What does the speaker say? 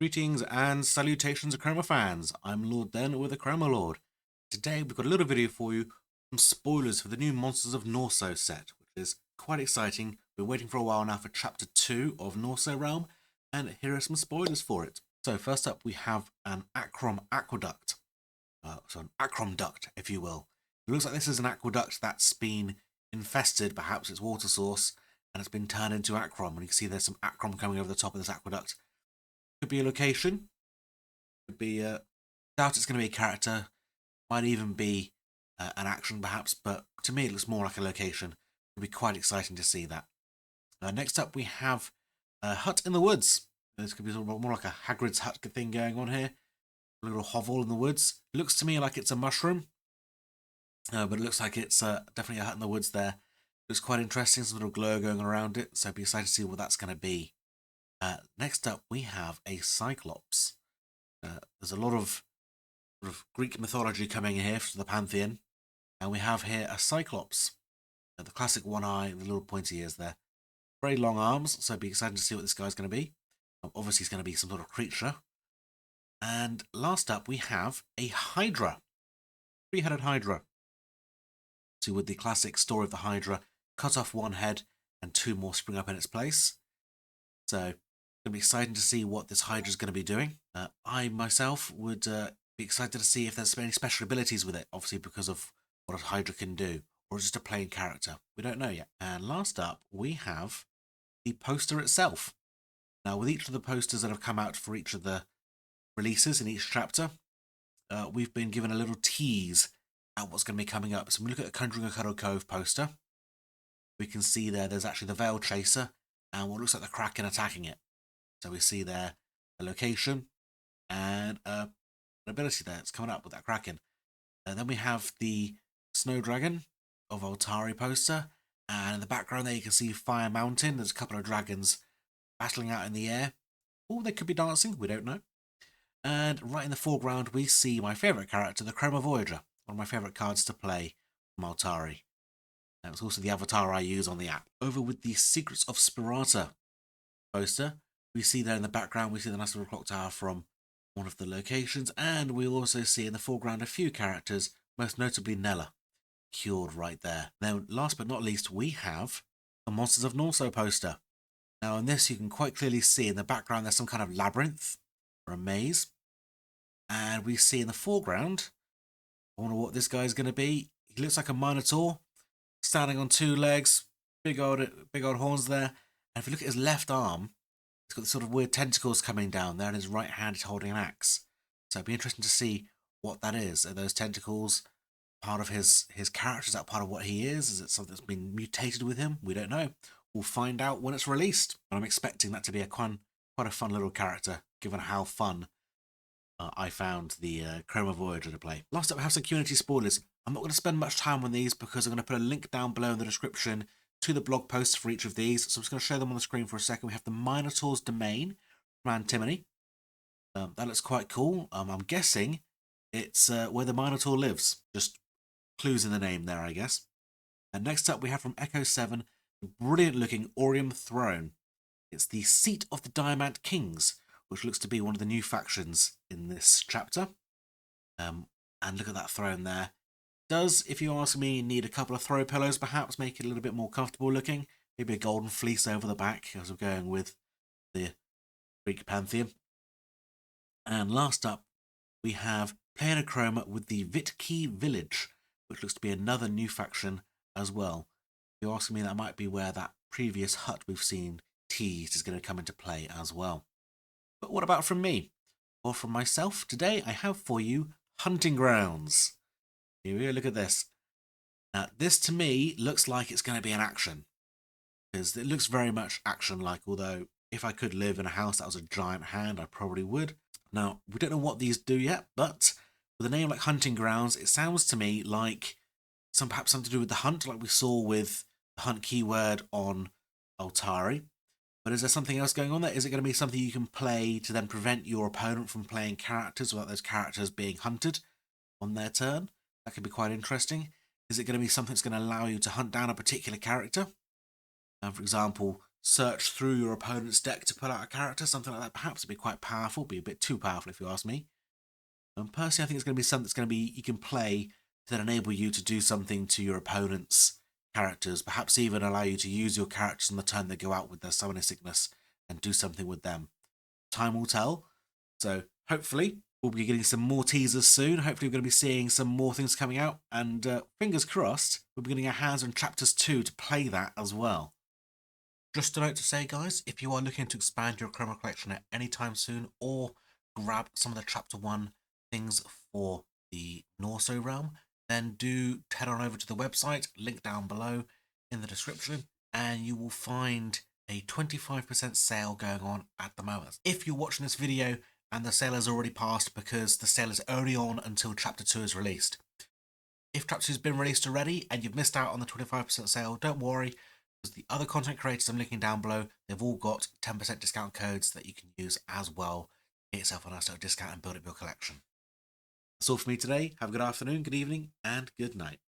Greetings and salutations, Achroma fans. I'm Lord Den with AchromaLord. Today we've got a little video for you, some spoilers for the new Monsters of Norso set, which is quite exciting. Been waiting for a while now for Chapter 2 of Norso Realm, and here are some spoilers for it. So first up we have an aqueduct. So an Achrom duct, if you will. It looks like this is an aqueduct that's been infested, perhaps its water source, and it's been turned into Achrom. And you can see there's some Achrom coming over the top of this aqueduct. Could be a location. Could be doubt it's going to be a character. Might even be an action, perhaps. But to me, it looks more like a location. It'll be quite exciting to see that. Next up, we have a hut in the woods. This could be more like a Hagrid's hut thing going on here. A little hovel in the woods. It looks to me like it's a mushroom, but it looks like it's definitely a hut in the woods there. Looks quite interesting. Some little glow going around it. So I'd be excited to see what that's going to be. Next up, we have a Cyclops. There's a lot of sort of Greek mythology coming in here for the Pantheon. And we have here a Cyclops. The classic one eye, the little pointy ears there. Very long arms, so it'd be exciting to see what this guy's going to be. Obviously, he's going to be some sort of creature. And last up, we have a Hydra. Three-headed Hydra. So with the classic story of the Hydra, cut off one head and two more spring up in its place. So it's going to be exciting to see what this Hydra is going to be doing. I myself would be excited to see if there's any special abilities with it, obviously because of what a Hydra can do, or just a plain character. We don't know yet. And last up, we have the poster itself. Now, with each of the posters that have come out for each of the releases in each chapter, we've been given a little tease at what's going to be coming up. So when we look at the Conjuring a Cuddle Cove poster, we can see there's actually the Veil Chaser and what looks like the Kraken attacking it. So we see there a location and an ability there. It's coming up with that Kraken. And then we have the Snow Dragon of Altari poster. And in the background there you can see Fire Mountain. There's a couple of dragons battling out in the air. Or they could be dancing, we don't know. And right in the foreground we see my favourite character, the Chroma Voyager. One of my favourite cards to play from Altari. And it's also the avatar I use on the app. Over with the Secrets of Spirata poster, we see there in the background, we see the nice little clock tower from one of the locations, and we also see in the foreground a few characters, most notably Nella, cured right there. Now, last but not least, we have the Monsters of Norso poster. Now, in this, you can quite clearly see in the background there's some kind of labyrinth or a maze, and we see in the foreground, I wonder what this guy's going to be. He looks like a Minotaur, standing on two legs, big old horns there. And if you look at his left arm, it's got the sort of weird tentacles coming down there, and his right hand is holding an axe. So it'd be interesting to see what that is. Are those tentacles part of his character? Is that part of what he is? Is it something that's been mutated with him? We don't know. We'll find out when it's released. But I'm expecting that to be quite a fun little character, given how fun I found the Chroma Voyager to play. Last up, we have some community spoilers. I'm not going to spend much time on these because I'm going to put a link down below in the description to the blog posts for each of these. So I'm just going to show them on the screen for a second. We have the Minotaur's Domain from Antimony. That looks quite cool. I'm guessing it's where the Minotaur lives. Just clues in the name there, I guess. And next up, we have from Echo 7, the brilliant looking Orium Throne. It's the seat of the Diamant Kings, which looks to be one of the new factions in this chapter. And look at that throne there. Does, if you ask me, need a couple of throw pillows perhaps, make it a little bit more comfortable looking. Maybe a golden fleece over the back, as we're going with the Greek Pantheon. And last up, we have Player Achroma with the Peaky Village, which looks to be another new faction as well. If you ask me, that might be where that previous hut we've seen teased is going to come into play as well. But what about from me? Or from myself? Today I have for you Hunting Grounds. Here we go, look at this. Now, this to me looks like it's going to be an action. Because it looks very much action-like, although if I could live in a house that was a giant hand, I probably would. Now, we don't know what these do yet, but with a name like Hunting Grounds, it sounds to me like perhaps something to do with the hunt, like we saw with the hunt keyword on Altari. But is there something else going on there? Is it going to be something you can play to then prevent your opponent from playing characters without those characters being hunted on their turn? That could be quite interesting. Is it going to be something that's going to allow you to hunt down a particular character? For example, search through your opponent's deck to pull out a character, something like that. Perhaps it'd be quite powerful, be a bit too powerful if you ask me. And personally, I think it's going to be something that's going to be you can play to then enable you to do something to your opponent's characters, perhaps even allow you to use your characters on the turn they go out with their summoning sickness and do something with them. Time will tell. So hopefully we'll be getting some more teasers soon. Hopefully we're going to be seeing some more things coming out, and fingers crossed we'll be getting our hands on chapters 2 to play that as well. Just a note to say, guys, if you are looking to expand your Achroma collection at any time soon, or grab some of the chapter 1 things for the Norso realm, then do head on over to the website, link down below in the description, and you will find a 25% sale going on at the moment. If you're watching this video and the sale has already passed, because the sale is only on until chapter 2 is released. If chapter 2 has been released already and you've missed out on the 25% sale, don't worry, because the other content creators I'm linking down below, they've all got 10% discount codes that you can use as well. Get yourself a nice little discount and build up your collection. That's all for me today. Have a good afternoon, good evening, and good night.